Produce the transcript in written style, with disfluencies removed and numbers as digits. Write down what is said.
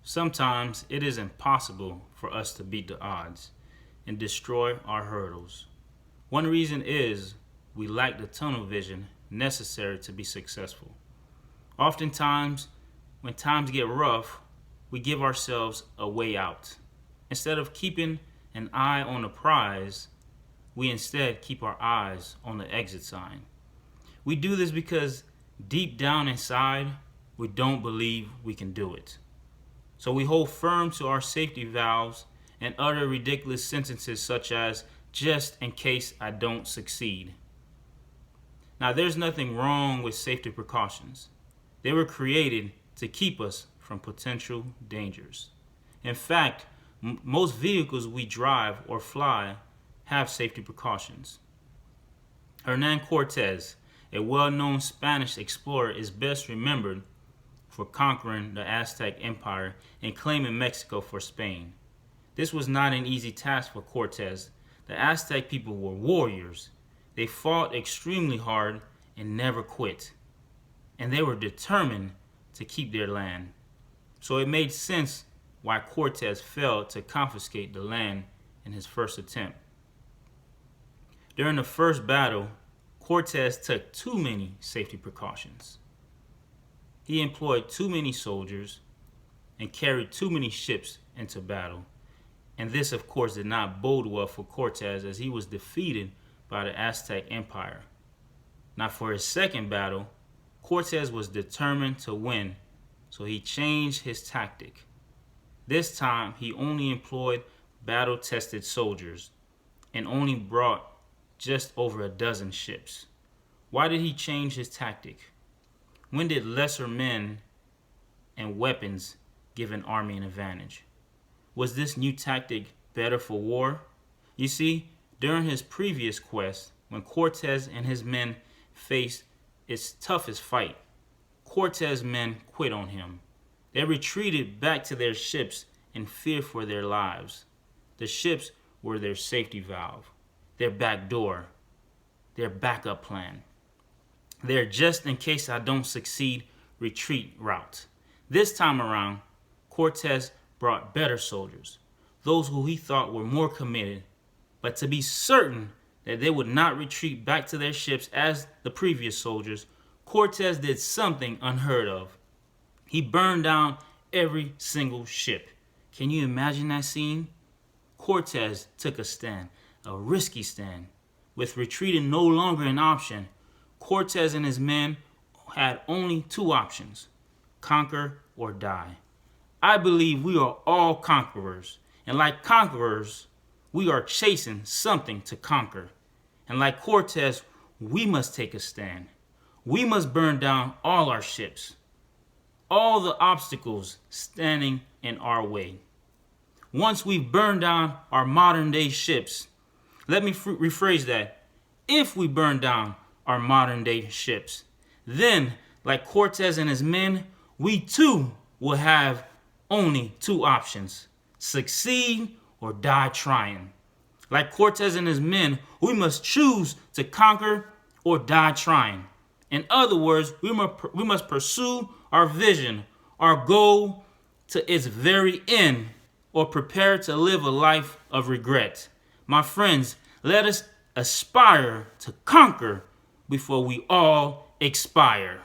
Sometimes it is impossible for us to beat the odds and destroy our hurdles. One reason is we lack the tunnel vision necessary to be successful. Oftentimes, when times get rough, we give ourselves a way out. Instead of keeping an eye on the prize, we instead keep our eyes on the exit sign. We do this because deep down inside, we don't believe we can do it. So we hold firm to our safety valves and utter ridiculous sentences such as, "just in case I don't succeed." Now, there's nothing wrong with safety precautions. They were created to keep us from potential dangers. In fact, most vehicles we drive or fly have safety precautions. Hernan Cortez, a well-known Spanish explorer, is best remembered for conquering the Aztec Empire and claiming Mexico for Spain. This was not an easy task for Cortez. The Aztec people were warriors. They fought extremely hard and never quit. And they were determined to keep their land. So it made sense why Cortez failed to confiscate the land in his first attempt. During the first battle, Cortez took too many safety precautions. He employed too many soldiers and carried too many ships into battle. And this, of course, did not bode well for Cortez as he was defeated by the Aztec Empire. Now, for his second battle, Cortez was determined to win, so he changed his tactic. This time, he only employed battle-tested soldiers and only brought just over a dozen ships. Why did he change his tactic? When did lesser men and weapons give an army an advantage? Was this new tactic better for war? You see, during his previous quest, when Cortez and his men faced its toughest fight, Cortez's men quit on him. They retreated back to their ships in fear for their lives. The ships were their safety valve, their back door, their backup plan, their just in case I don't succeed retreat route. This time around, Cortez brought better soldiers, those who he thought were more committed, but to be certain that they would not retreat back to their ships as the previous soldiers, Cortez did something unheard of. He burned down every single ship. Can you imagine that scene? Cortez took a stand, a risky stand. With retreating no longer an option, Cortez and his men had only two options: conquer or die. I believe we are all conquerors, and like conquerors, we are chasing something to conquer. And like Cortez, we must take a stand. We must burn down all our ships, all the obstacles standing in our way. Once we've burned down our modern day ships, let me rephrase that. If we burn down our modern day ships, then, like Cortez and his men, we too will have only two options: succeed or die trying. Like Cortez and his men, we must choose to conquer or die trying. In other words, we must pursue our vision, our goal to its very end, or prepare to live a life of regret. My friends, let us aspire to conquer before we all expire.